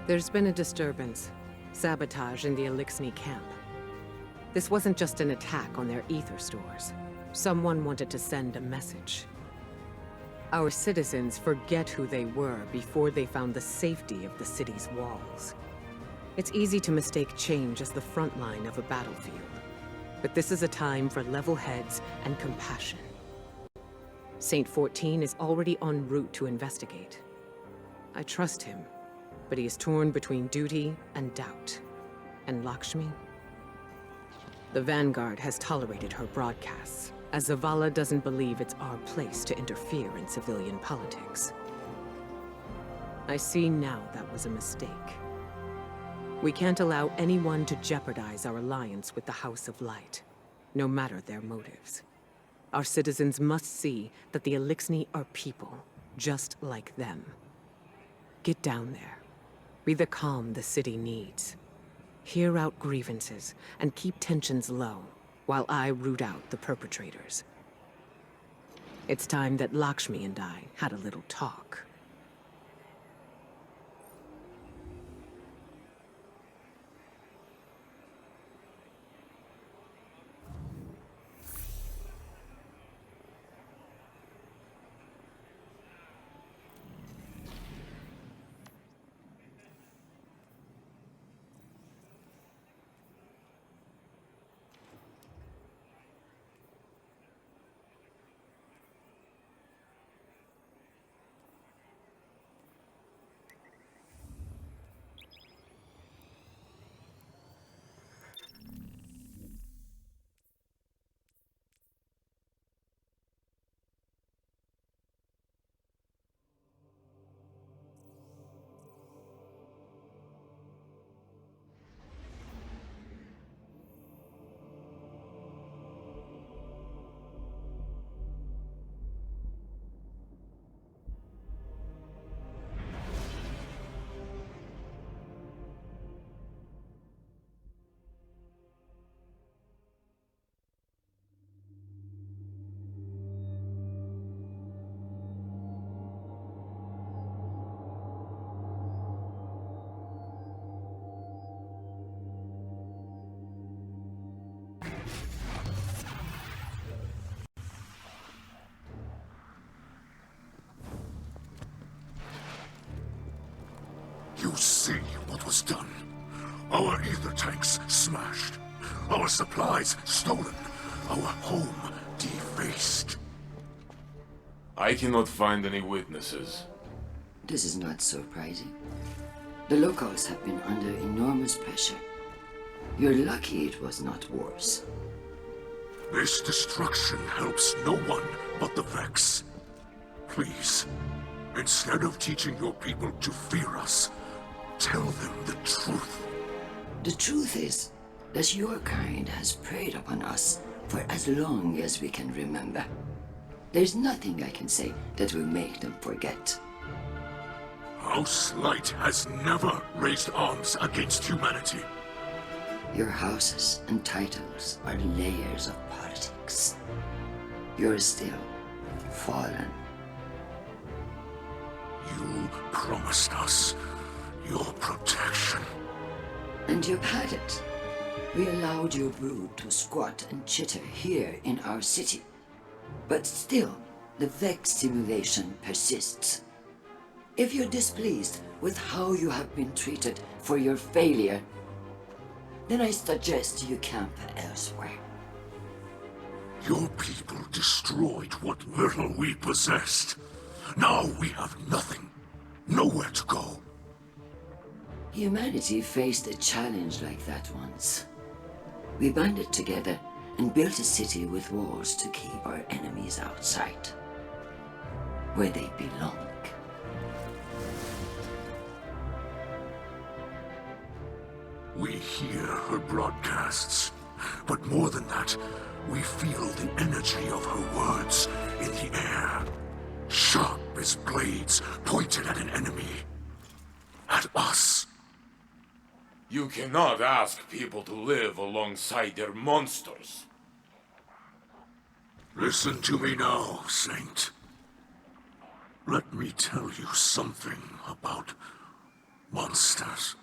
There's been a disturbance. Sabotage in the Elixni camp. This wasn't just an attack on their ether stores. Someone wanted to send a message. Our citizens forget who they were before they found the safety of the city's walls. It's easy to mistake change as the front line of a battlefield. But this is a time for level heads and compassion. Saint 14 is already en route to investigate. I trust him, but he is torn between duty and doubt. And Lakshmi? The Vanguard has tolerated her broadcasts, as Zavala doesn't believe it's our place to interfere in civilian politics. I see now that was a mistake. We can't allow anyone to jeopardize our alliance with the House of Light, no matter their motives. Our citizens must see that the Elixni are people, just like them. Get down there. Be the calm the city needs. Hear out grievances and keep tensions low, while I root out the perpetrators. It's time that Lakshmi and I had a little talk. You see what was done. Our ether tanks smashed. Our supplies stolen. Our home defaced. I cannot find any witnesses. This is not surprising. The locals have been under enormous pressure. You're lucky it was not worse. This destruction helps no one but the Vex. Please, instead of teaching your people to fear us, tell them the truth. The truth is that your kind has preyed upon us for as long as we can remember. There's nothing I can say that will make them forget. House Light has never raised arms against humanity. Your houses and titles are layers of politics. You're still fallen. You promised us your protection. And you've had it. We allowed your brood to squat and chitter here in our city. But still, the Vex simulation persists. If you're displeased with how you have been treated for your failure, then I suggest you camp elsewhere. Your people destroyed what little we possessed. Now we have nothing. Nowhere to go. Humanity faced a challenge like that once. We banded together and built a city with walls to keep our enemies outside, where they belong. We hear her broadcasts, but more than that, we feel the energy of her words in the air. Sharp as blades pointed at an enemy. At us. You cannot ask people to live alongside their monsters. Listen to me now, Saint. Let me tell you something about monsters.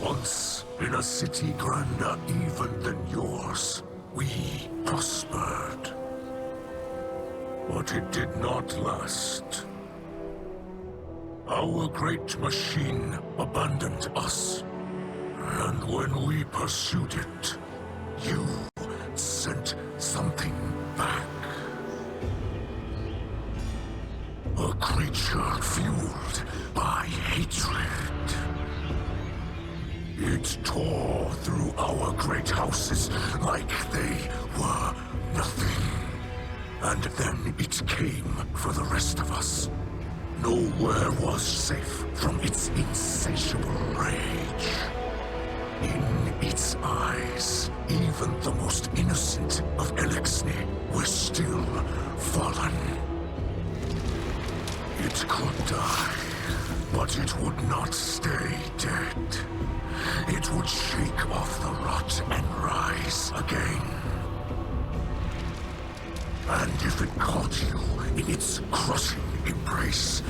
Once, in a city grander even than yours, we prospered. But it did not last. Our great machine abandoned us. And when we pursued it, you sent something back. A creature fueled by hatred. It tore through our great houses like they were nothing. And then it came for the rest of us. Nowhere was safe from its insatiable rage. In its eyes, even the most innocent of Elixni were still fallen. It could die, but it would not stay dead. It would shake off the rot and rise again. And if it caught you in its crushing embrace,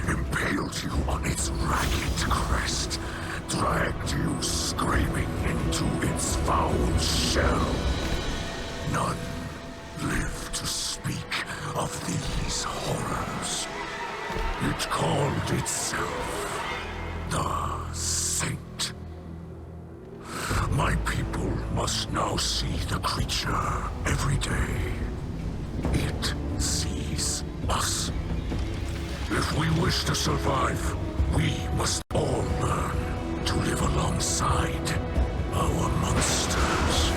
impaled you on its ragged crest, dragged you screaming into its foul shell, none live to speak of these horrors. It called itself the Saint. My people must now see the creature every day. It sees us. If we wish to survive, we must all learn to live alongside our monsters.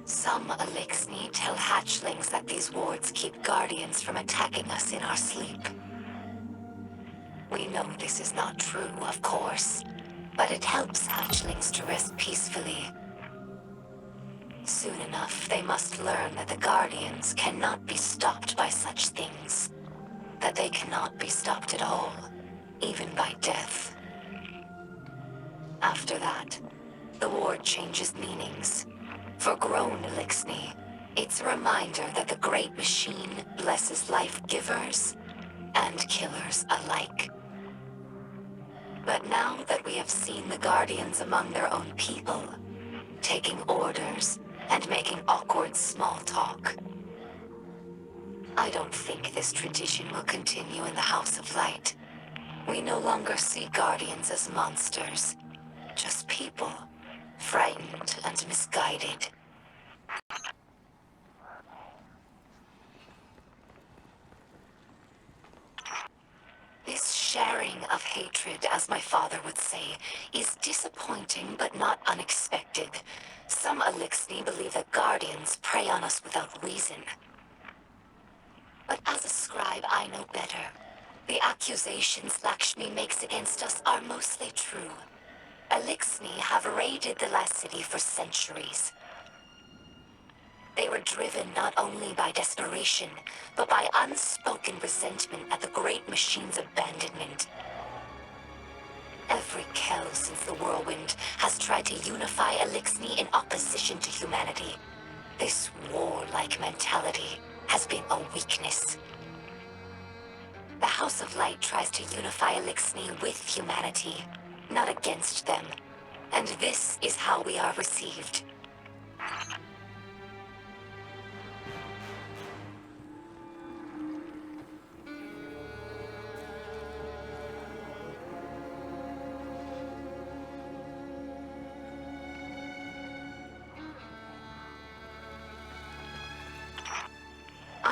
Some Elixni tell hatchlings that these wards keep guardians from attacking us in our sleep. We know this is not true, of course, but it helps hatchlings to rest peacefully. Soon enough, they must learn that the guardians cannot be stopped by such things. That they cannot be stopped at all, even by death. After that, the ward changes meanings. For grown Elixni, it's a reminder that the Great Machine blesses life givers and killers alike. But now that we have seen the Guardians among their own people, taking orders and making awkward small talk, I don't think this tradition will continue in the House of Light. We no longer see Guardians as monsters, just people. Frightened and misguided. This sharing of hatred, as my father would say, is disappointing but not unexpected. Some Elixni believe that Guardians prey on us without reason. But as a scribe, I know better. The accusations Lakshmi makes against us are mostly true. Elixni have raided the last city for centuries. They were driven not only by desperation, but by unspoken resentment at the Great Machine's abandonment. Every Kell since the Whirlwind has tried to unify Elixni in opposition to humanity. This warlike mentality has been a weakness. The House of Light tries to unify Elixni with humanity, not against them. And this is how we are received.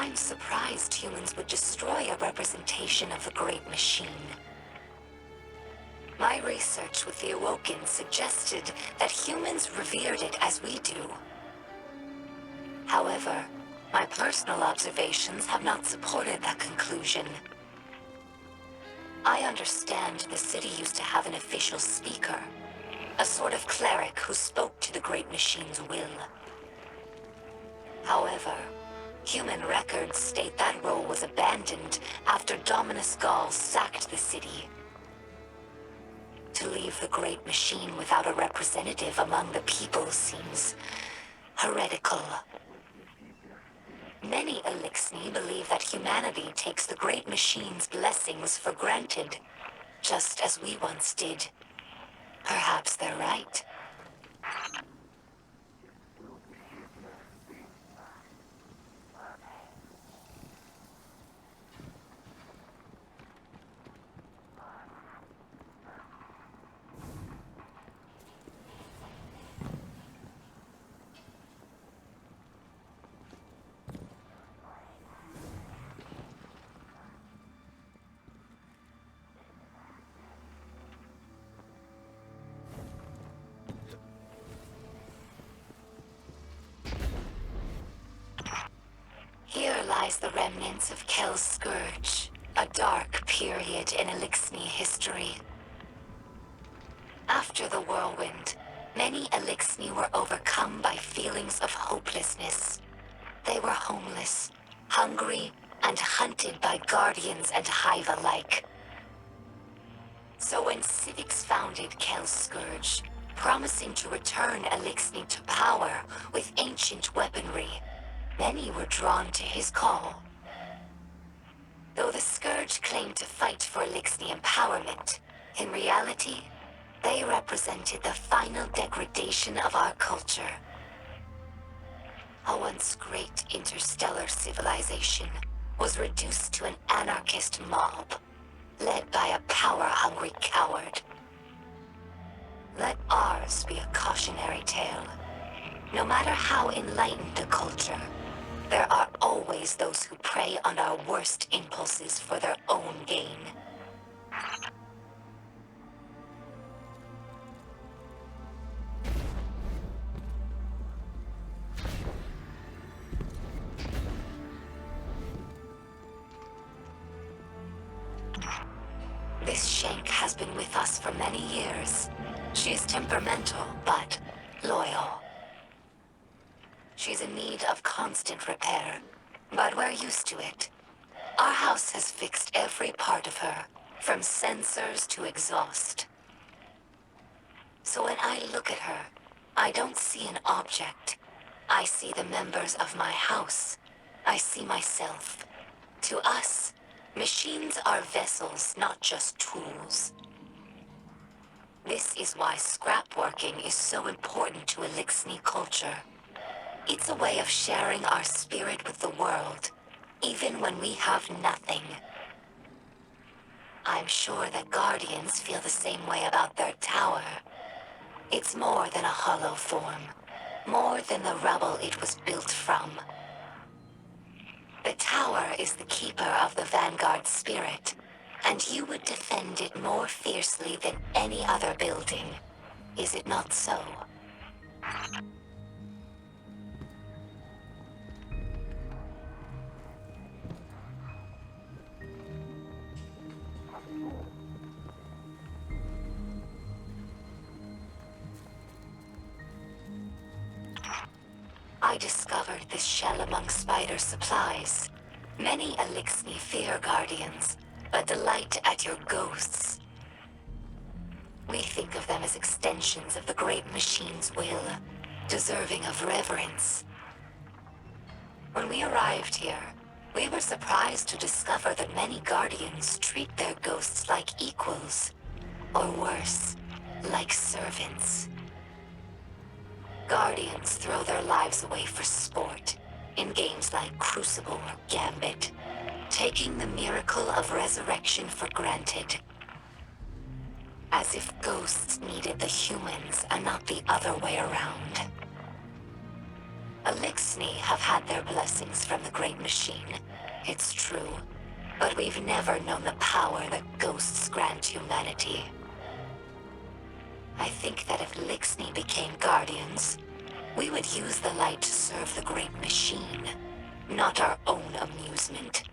I'm surprised humans would destroy a representation of the Great Machine. My research with the Awoken suggested that humans revered it as we do. However, my personal observations have not supported that conclusion. I understand the city used to have an official speaker, a sort of cleric who spoke to the Great Machine's will. However, human records state that role was abandoned after Dominus Gaul sacked the city. To leave the Great Machine without a representative among the people seems heretical. Many Elixni believe that humanity takes the Great Machine's blessings for granted, just as we once did. Perhaps they're right. Here lies the remnants of Kel's Scourge, a dark period in Elixni history. After the whirlwind, many Elixni were overcome by feelings of hopelessness. They were homeless, hungry, and hunted by guardians and hive alike. So when Civics founded Kel's Scourge, promising to return Elixni to power with ancient weaponry, many were drawn to his call. Though the Scourge claimed to fight for Elixni empowerment, in reality, they represented the final degradation of our culture. A once great interstellar civilization was reduced to an anarchist mob, led by a power-hungry coward. Let ours be a cautionary tale. No matter how enlightened a culture, there are always those who prey on our worst impulses for their own gain. This Shank has been with us for many years. She is temperamental, but loyal. She's in need of constant repair, but we're used to it. Our house has fixed every part of her, from sensors to exhaust. So when I look at her, I don't see an object. I see the members of my house. I see myself. To us, machines are vessels, not just tools. This is why scrapworking is so important to Elixni culture. It's a way of sharing our spirit with the world, even when we have nothing. I'm sure that Guardians feel the same way about their tower. It's more than a hollow form, more than the rubble it was built from. The tower is the keeper of the Vanguard spirit, and you would defend it more fiercely than any other building. Is it not so? I discovered this shell among spider supplies. Many Elixni fear Guardians, but delight at your ghosts. We think of them as extensions of the Great Machine's will, deserving of reverence. When we arrived here, we were surprised to discover that many Guardians treat their ghosts like equals, or worse, like servants. Guardians throw their lives away for sport, in games like Crucible or Gambit, taking the miracle of resurrection for granted. As if ghosts needed the humans and not the other way around. Elixni have had their blessings from the Great Machine. It's true. But we've never known the power that ghosts grant humanity. I think that if Elixni became guardians, we would use the light to serve the Great Machine, not our own amusement.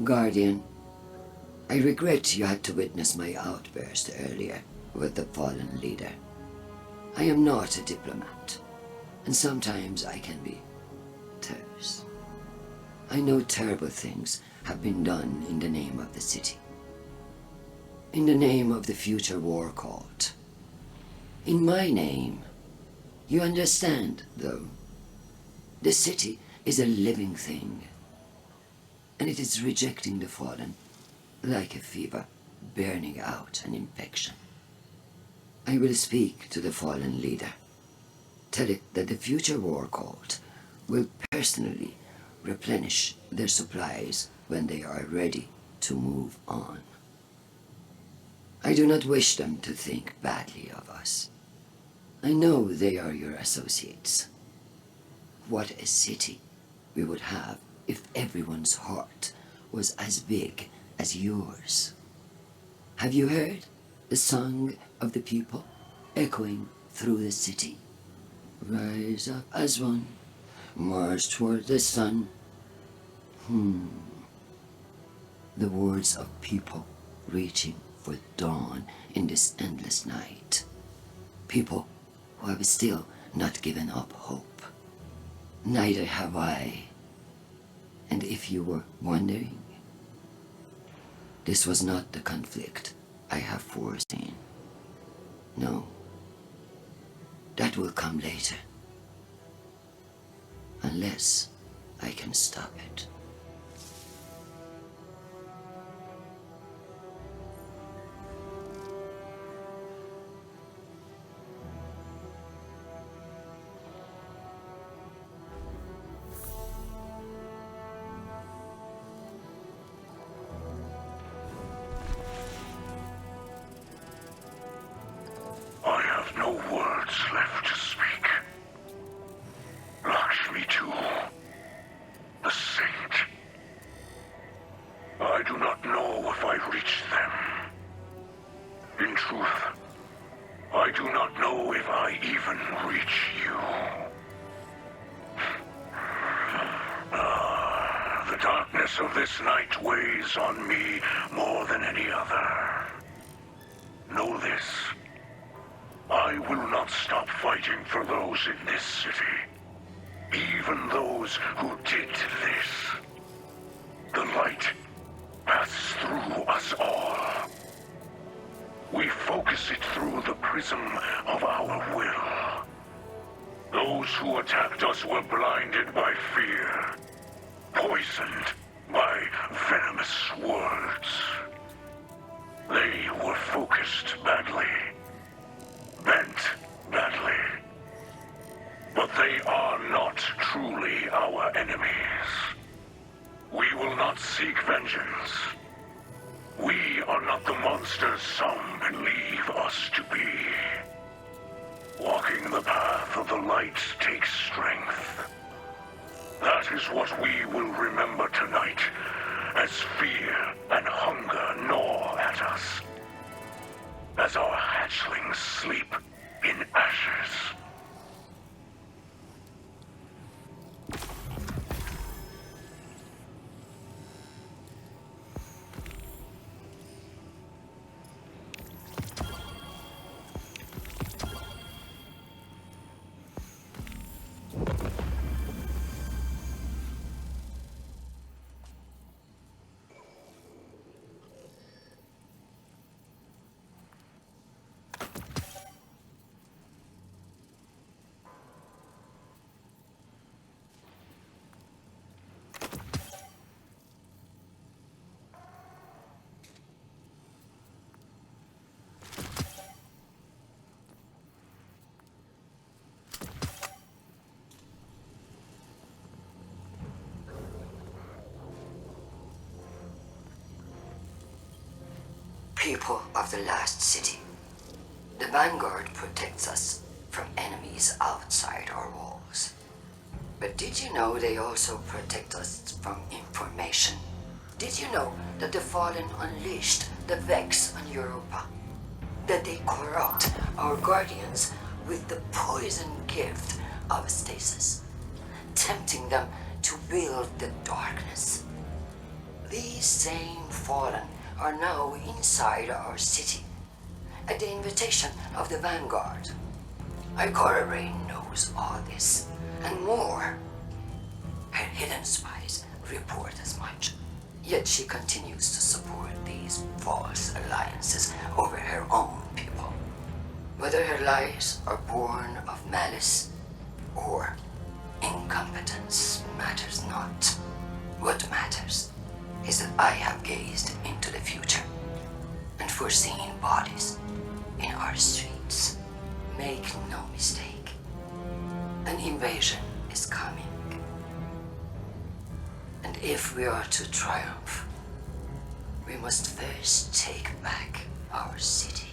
Guardian, I regret you had to witness my outburst earlier with the fallen leader. I am not a diplomat, and sometimes I can be terse. I know terrible things have been done in the name of the city. In the name of the future war cult. In my name. You understand, though. The city is a living thing, and it is rejecting the fallen like a fever burning out an infection. I will speak to the fallen leader. Tell it that the future war cult will personally replenish their supplies when they are ready to move on. I do not wish them to think badly of us. I know they are your associates. What a city we would have if everyone's heart was as big as yours. Have you heard the song of the people echoing through the city? Rise up as one, march toward the sun. the words of people reaching for dawn in this endless night. People who have still not given up hope. Neither have I. And if you were wondering, this was not the conflict I have foreseen. No, that will come later. Unless I can stop it. I have no words left to speak. Lakshmi too, the saint. I do not know if I reached them. In truth, I do not know if I even reach you. The darkness of this night weighs on me more than any other. Know this. I will not stop fighting for those in this city. Even those who did this. The light passes through us all. We focus it through the prism of our will. Those who attacked us were blinded by fear, poisoned by venomous words. They were focused badly. Bent badly. But they are not truly our enemies. We will not seek vengeance. We are not the monsters some believe us to be. Walking the path of the light takes strength. That is what we will remember tonight, as fear and hunger gnaw at us. As our hatchlings sleep in ashes. People of the last city. The Vanguard protects us from enemies outside our walls. But did you know they also protect us from information? Did you know that the Fallen unleashed the Vex on Europa? That they corrupt our guardians with the poison gift of stasis, tempting them to build the darkness? These same Fallen are now inside our city, at the invitation of the Vanguard. Ikora Rain knows all this, and more. Her hidden spies report as much, yet she continues to support these false alliances over her own people. Whether her lies are born of malice or incompetence matters not. What matters is that I have gazed into the future and foreseen bodies in our streets. Make no mistake, an invasion is coming. And if we are to triumph, we must first take back our city.